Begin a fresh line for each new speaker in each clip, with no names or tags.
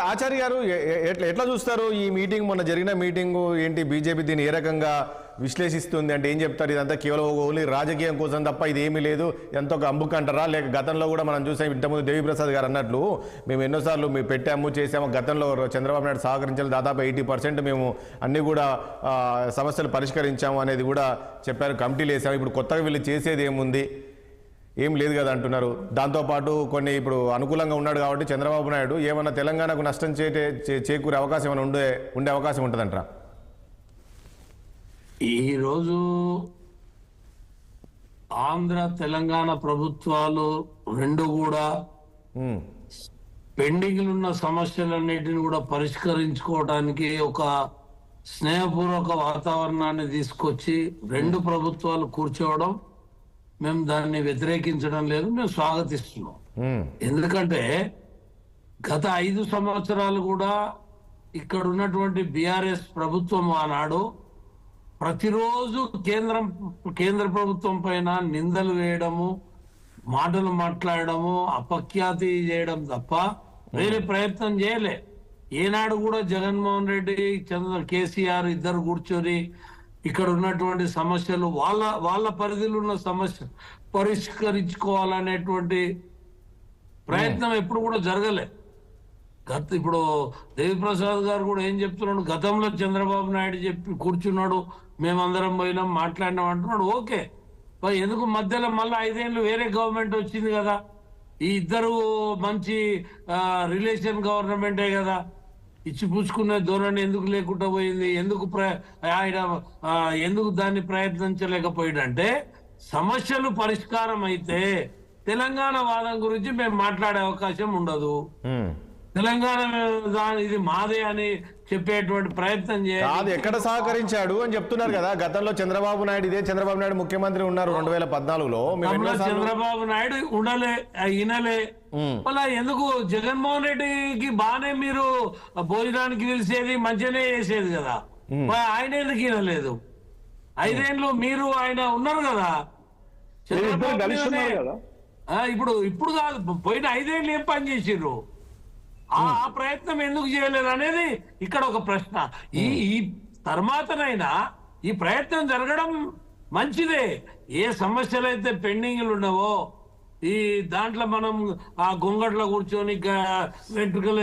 ఆచార్య గారు ఎట్లా చూస్తారు ఈ మీటింగ్, మొన్న జరిగిన మీటింగు ఏంటి, బీజేపీ దీన్ని ఏ రకంగా విశ్లేషిస్తుంది అంటే ఏం చెప్తారు? ఇదంతా కేవలం ఓన్లీ రాజకీయం కోసం తప్ప ఇది ఏమీ లేదు, ఎంత ఒక అంబుక్ అంటారా? లేక గతంలో కూడా మనం చూసాం, ఇంతకుముందు దేవిప్రసాద్ గారు అన్నట్లు మేము ఎన్నోసార్లు మేము పెట్టాము చేసాము, గతంలో చంద్రబాబు నాయుడు సహకరించాలి, దాదాపు 80% మేము అన్ని కూడా సమస్యలు పరిష్కరించాము అనేది కూడా చెప్పారు, కమిటీలు వేసాము. ఇప్పుడు కొత్తగా వీళ్ళు చేసేది ఏముంది, ఏం లేదు కదా అంటున్నారు. దాంతోపాటు కొన్ని ఇప్పుడు అనుకూలంగా ఉన్నాడు కాబట్టి చంద్రబాబు నాయుడు ఏమన్నా తెలంగాణకు నష్టం చేకూరే అవకాశం ఏమైనా ఉండే అవకాశం ఉంటుందంటారా?
ఈరోజు ఆంధ్ర తెలంగాణ ప్రభుత్వాలు రెండు కూడా పెండింగ్లు ఉన్న సమస్యలన్నిటిని కూడా పరిష్కరించుకోవడానికి ఒక స్నేహపూర్వక వాతావరణాన్ని తీసుకొచ్చి రెండు ప్రభుత్వాలు కూర్చోవడం, మేము దాన్ని వ్యతిరేకించడం లేదు, మేము స్వాగతిస్తున్నాం. ఎందుకంటే గత 5 సంవత్సరాలు కూడా ఇక్కడ ఉన్నటువంటి బీఆర్ఎస్ ప్రభుత్వం ఆనాడు ప్రతిరోజు కేంద్ర ప్రభుత్వం పైన నిందలు వేయడము, మాటలు మాట్లాడము, అపఖ్యాతి చేయడం తప్ప వేరే ప్రయత్నం చేయలే. ఏనాడు కూడా జగన్మోహన్ రెడ్డి, కేసీఆర్ ఇద్దరు కూర్చొని ఇక్కడ ఉన్నటువంటి సమస్యలు వాళ్ళ పరిధిలో ఉన్న సమస్య పరిష్కరించుకోవాలనేటువంటి ప్రయత్నం ఎప్పుడు కూడా జరగలే. ఇప్పుడు దేవిప్రసాద్ గారు కూడా ఏం చెప్తున్నాడు, గతంలో చంద్రబాబు నాయుడు చెప్పి కూర్చున్నాడు, మేమందరం పోయినాం మాట్లాడినాం అంటున్నాడు. ఓకే, ఎందుకు మధ్యలో మళ్ళీ 5 ఏళ్ళు వేరే గవర్నమెంట్ వచ్చింది కదా, ఈ ఇద్దరు మంచి రిలేషన్ గవర్నమెంటే కదా, ఇచ్చి పుచ్చుకునే ధోరణి ఎందుకు లేకుండా పోయింది, ఆయన ఎందుకు దాన్ని ప్రయత్నించలేకపోయాడంటే సమస్యలు పరిష్కారం అయితే తెలంగాణ వాదం గురించి మేము మాట్లాడే అవకాశం ఉండదు, తెలంగాణ ఇది మాదే అని చెప్పేటువంటి ప్రయత్నం చేయాలి.
ఎక్కడ సహకరించాడు అని చెప్తున్నారు కదా. గతంలో చంద్రబాబు నాయుడు ముఖ్యమంత్రి ఉన్నారు 2014లో.
చంద్రబాబు నాయుడు వినలే. మళ్ళా ఎందుకు జగన్మోహన్ రెడ్డికి బానే మీరు భోజనానికి పిలిచేది, మంచిగానే చేసేది కదా, ఆయన ఎందుకు వినలేదు? 5 ఏళ్ళు మీరు ఆయన ఉన్నారు కదా, ఇప్పుడు కాదు, పోయిన 5 ఏళ్ళు ఏం పని చేసిర్రు, ఆ ప్రయత్నం ఎందుకు చేయలేదు అనేది ఇక్కడ ఒక ప్రశ్న. ఈ తర్వాతనైనా ఈ ప్రయత్నం జరగడం మంచిదే. ఏ సమస్యలు అయితే పెండింగ్లు ఉన్నావో ఈ దాంట్లో మనం ఆ గొంగట్లో కూర్చొని వెంట్రుకలు.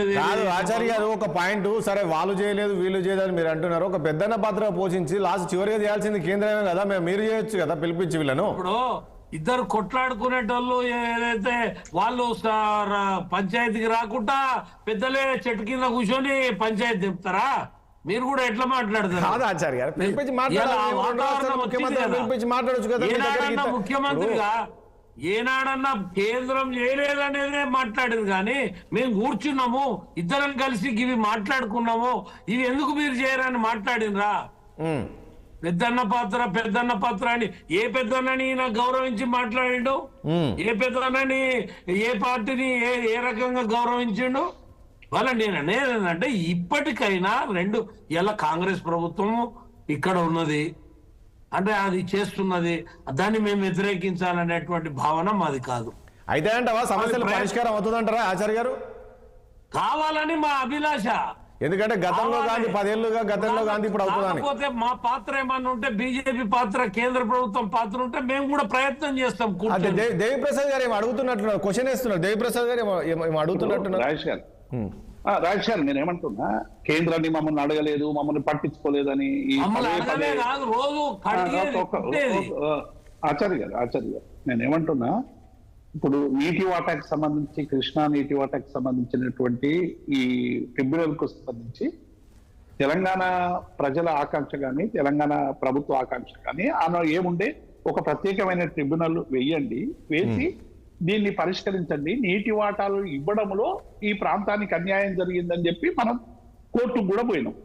ఆచార్య గారు ఒక పాయింట్, సరే వాళ్ళు చేయలేదు వీళ్ళు చేయలేదు మీరు అంటున్నారు, ఒక పెద్దన్న పాత్ర పోషించి లాస్ట్ చివరిగా చేయాల్సింది కేంద్రమే కదా, మీరు చేయొచ్చు కదా పిలిపించి వీళ్ళను.
ఇప్పుడు ఇద్దరు కొట్లాడుకునేటోళ్ళు ఏదైతే వాళ్ళు పంచాయతీకి రాకుండా పెద్దలే చెట్టు కింద కూర్చొని పంచాయతీ చెప్తారా? మీరు కూడా ఎట్లా మాట్లాడతారు? ముఖ్యమంత్రిగా ఏనాడన్నా కేంద్రం చేయలేదనేదే మాట్లాడేది, కానీ మేము కూర్చున్నాము ఇద్దరం కలిసి ఇవి మాట్లాడుకున్నాము, ఇవి ఎందుకు మీరు చేయరని మాట్లాడినరా? పెద్దన్న పాత్ర అని ఏ పెద్దన్నని గౌరవించి మాట్లాడిండు, ఏ పెద్దన్నని ఏ పార్టీని ఏ రకంగా గౌరవించిండు? వాళ్ళ నేను అనేది ఏంటంటే ఇప్పటికైనా ఇలా కాంగ్రెస్ ప్రభుత్వం ఇక్కడ ఉన్నది అంటే అది చేస్తున్నది, దాన్ని మేము వ్యతిరేకించాలనేటువంటి భావన మాది కాదు.
అయితే అంటావా సమస్యలు పరిష్కారం అవుతుందంటారా ఆచార్య గారు?
కావాలని మా అభిలాష.
ఎందుకంటే గతంలో గాంధీ 10 ఏళ్ళుగా గతంలో గాంధీ ఇప్పుడు అవుతుందని.
కాకపోతే మా పాత్ర ఏమన్నా ఉంటే, బీజేపీ పాత్ర, కేంద్ర ప్రభుత్వం పాత్ర ఉంటే మేము కూడా ప్రయత్నం చేస్తాం.
దేవిప్రసాద్ గారు ఏమో అడుగుతున్నట్టున్నారు, క్వశ్చన్ వేస్తున్నారు. దేవిప్రసాద్ గారు ఏమో అడుగుతున్నట్టున్నారు.
రాజేష్ గారు నేను ఏమంటున్నా, కేంద్రాన్ని మమ్మల్ని అడగలేదు, మమ్మల్ని పట్టించుకోలేదని ఆచార్య గారు నేను ఏమంటున్నా, ఇప్పుడు నీటి వాటాకి సంబంధించి, కృష్ణా నీటి వాటాకి సంబంధించినటువంటి ఈ ట్రిబ్యునల్ కు సంబంధించి తెలంగాణ ప్రజల ఆకాంక్ష కానీ, తెలంగాణ ప్రభుత్వ ఆకాంక్ష కానీ ఏముండే, ఒక ప్రత్యేకమైన ట్రిబ్యునల్ వేసి దీన్ని పరిష్కరించండి, నీటి వాటాలు ఇవ్వడంలో ఈ ప్రాంతానికి అన్యాయం జరిగిందని చెప్పి మనం కోర్టుకు కూడా పోయినాం.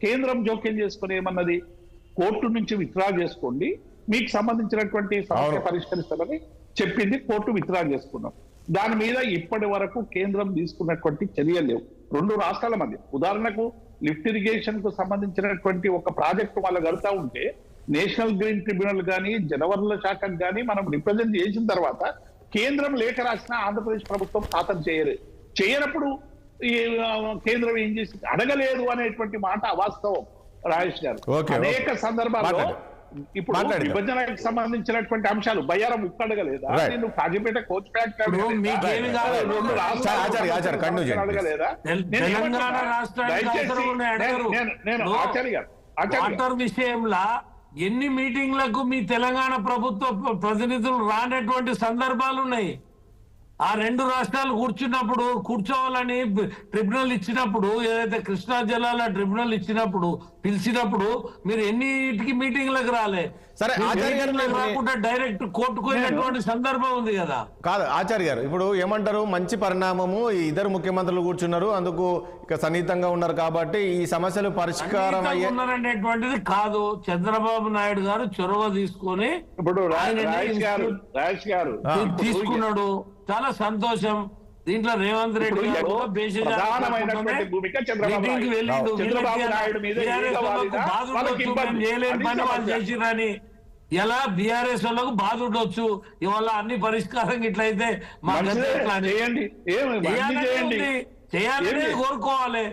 కేంద్రం జోక్యం చేసుకుని ఏమన్నది, కోర్టు నుంచి విత్డ్రా చేసుకోండి, మీకు సంబంధించినటువంటి సమస్య పరిష్కరిస్తామని చెప్పింది, కోర్టు విత్డ్రా చేసుకున్నాం. దాని మీద ఇప్పటి వరకు కేంద్రం తీసుకున్నటువంటి చర్యలు లేవు. 2 రాష్ట్రాల మధ్య, ఉదాహరణకు లిఫ్ట్ ఇరిగేషన్ కు సంబంధించినటువంటి ఒక ప్రాజెక్టు వాళ్ళు కడుతూ ఉంటే నేషనల్ గ్రీన్ ట్రిబ్యునల్ కానీ, జలవనరుల శాఖకు కానీ మనం రిప్రజెంట్ చేసిన తర్వాత కేంద్రం లేఖ రాసిన ఆంధ్రప్రదేశ్ ప్రభుత్వం ఖాతరు చేయనప్పుడు ఈ కేంద్రం ఏం చేసింది, అడగలేదు అనేటువంటి మాట అవాస్తవం రాజేష్ గారు.
ఓకే,
అనేక సందర్భాల్లో
మాట్లాడండి.
ఇప్పుడు
మాట్లాడండి.
విభజనకు సంబంధించినటువంటి అంశాలు బయ్యారం అడగలేదా,
Right.
నేను కాజీపేట కోచ్ ఫ్యాక్టరీ
మీకేమి కావాలి?
ఆచార్య, continue చేయండి.
అడగలేదా?
తెలంగాణ రాష్ట్రానికి అవసరం ఉన్నాయి, అడగరు.
నేను ఆచార్య గారు
వాటర్ విషయంలో ఎన్ని మీటింగ్లకు మీ తెలంగాణ ప్రభుత్వ ప్రతినిధులు రానటువంటి సందర్భాలు ఉన్నాయి. ఆ రెండు రాష్ట్రాలు కూర్చోవాలని ట్రిబ్యునల్ ఇచ్చినప్పుడు, ఏదైతే కృష్ణా జిల్లాల ట్రిబ్యునల్ ఇచ్చినప్పుడు పిలిచినప్పుడు మీరు ఎన్నిటికి మీటింగ్లకు రాలే?
సరే, ఆచార్య గారు,
మీటింగ్లకు రాకుండా డైరెక్ట్ కోర్టుకు వెళ్ళినటువంటి సందర్భం ఉంది కదా.
కాదు ఆచార్య గారు, ఇప్పుడు ఏమంటారు, మంచి పరిణామము, ఈ ఇద్దరు ముఖ్యమంత్రులు కూర్చున్నారు, అందుకు ఇక సన్నిహితంగా ఉన్నారు కాబట్టి ఈ సమస్యలు పరిష్కారం అయ్యే
ఉన్నారనేటువంటిది కాదు. చంద్రబాబు నాయుడు గారు చొరవ తీసుకొని
ఇప్పుడు
ఆయన
రాజేష్ గారు
తీసుకున్నాడు, చాలా సంతోషం. దీంట్లో రేవంత్ రెడ్డి గారు కూడా
ప్రధానమైనటువంటి భూమిక
మీటింగ్కి వెళ్ళిండు.
చంద్రబాబు నాయుడు మీద
చేయలేని పని వాళ్ళు చేసిరని ఎలా బీఆర్ఎస్ వాళ్ళకు బాధ ఉండొచ్చు. ఇవాళ అన్ని పరిష్కారం ఇట్లయితే మా చేయాలని కోరుకోవాలి.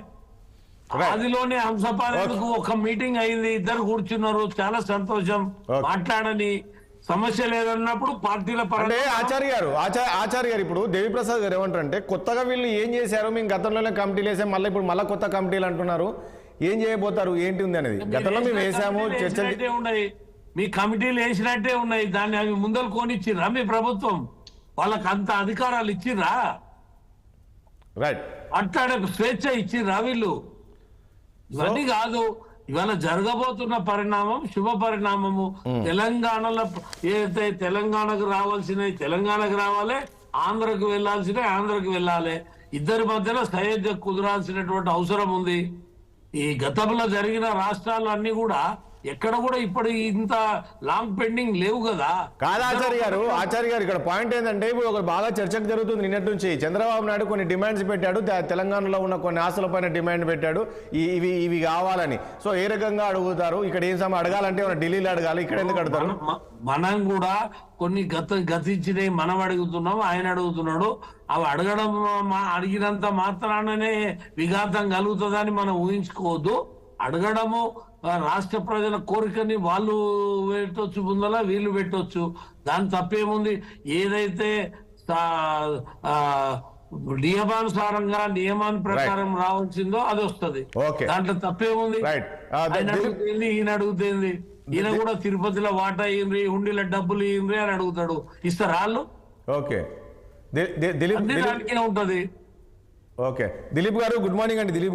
అదిలోనే హంసపాలకు ఒక మీటింగ్ అయింది, ఇద్దరు కూర్చున్నారు, చాలా సంతోషం. మాట్లాడని సమస్య లేదన్నప్పుడు పార్టీల
అంటే ఆచార్య గారు ఇప్పుడు దేవిప్రసాద్ గారు ఏమంటారంటే, కొత్తగా వీళ్ళు ఏం చేశారు, మేము గతంలోనే కమిటీలు వేసాం, మళ్ళీ కొత్త కమిటీలు అంటున్నారు, ఏం చేయబోతారు, ఏంటి ఉంది అనేది. గతంలో మేము వేసాము, చర్చలు
ఉన్నాయి, మీ కమిటీలు వేసినట్టే ఉన్నాయి. దాన్ని అవి ముందలు కొనిచ్చిర్రా మీ ప్రభుత్వం? వాళ్ళకి అంత అధికారాలు ఇచ్చిర్రా?
రైట్,
అట్లాడే స్వేచ్ఛ ఇచ్చిర్రా వీళ్ళు? ఇవన్నీ కాదు. ఇవాళ జరగబోతున్న పరిణామం శుభ పరిణామము. తెలంగాణలో ఏదైతే తెలంగాణకు రావాల్సినవి తెలంగాణకు రావాలి, ఆంధ్రకు వెళ్లాల్సినవి ఆంధ్రకు వెళ్ళాలి. ఇద్దరి మధ్యలో సయోధ్య కుదరాల్సినటువంటి అవసరం ఉంది. ఈ గతంలో జరిగిన రాష్ట్రాలు అన్ని కూడా ఎక్కడ కూడా ఇప్పుడు ఇంత లాంగ్ పెండింగ్ లేవు కదా.
కాదు ఆచార్య గారు, ఇక్కడ పాయింట్ ఏంటంటే, ఇప్పుడు ఒక బాగా చర్చకు జరుగుతుంది నిన్నటి నుంచి. చంద్రబాబు నాయుడు కొన్ని డిమాండ్స్ పెట్టాడు, తెలంగాణలో ఉన్న కొన్ని ఆస్తుల పైన డిమాండ్ పెట్టాడు, ఇవి కావాలని. సో ఏ రకంగా అడుగుతారు? ఇక్కడ ఏం అడగాలంటే ఢిల్లీలో అడగాలి, ఇక్కడ ఎందుకు అడుగుతారు?
మనం కూడా కొన్ని గతించినవి మనం అడుగుతున్నాం, ఆయన అడుగుతున్నాడు. అవి అడిగినంత మాత్రాననే విఘాతం కలుగుతుందని మనం ఊహించుకోవద్దు. అడగడము రాష్ట్ర ప్రజల కోరికని వాళ్ళు పెట్టొచ్చు, ముందల వీళ్ళు పెట్టొచ్చు, దాని తప్పేముంది. ఏదైతే నియమానుసారంగా నియమాన్ని ప్రకారం రావాల్సిందో అది వస్తుంది, దాంట్లో తప్పేముంది. ఆయన అడుగుతుంది, ఈయన అడుగుతుంది. ఈయన కూడా తిరుపతిలో వాటా ఇయ్యండి, హుండీలో డబ్బులు ఇయ్యండి అని అడుగుతాడు, ఇస్తారు వాళ్ళు?
ఓకే,
దానికే ఉంటది.
ఓకే, దిలీప్ గారు గుడ్ మార్నింగ్ అండి. దిలీప్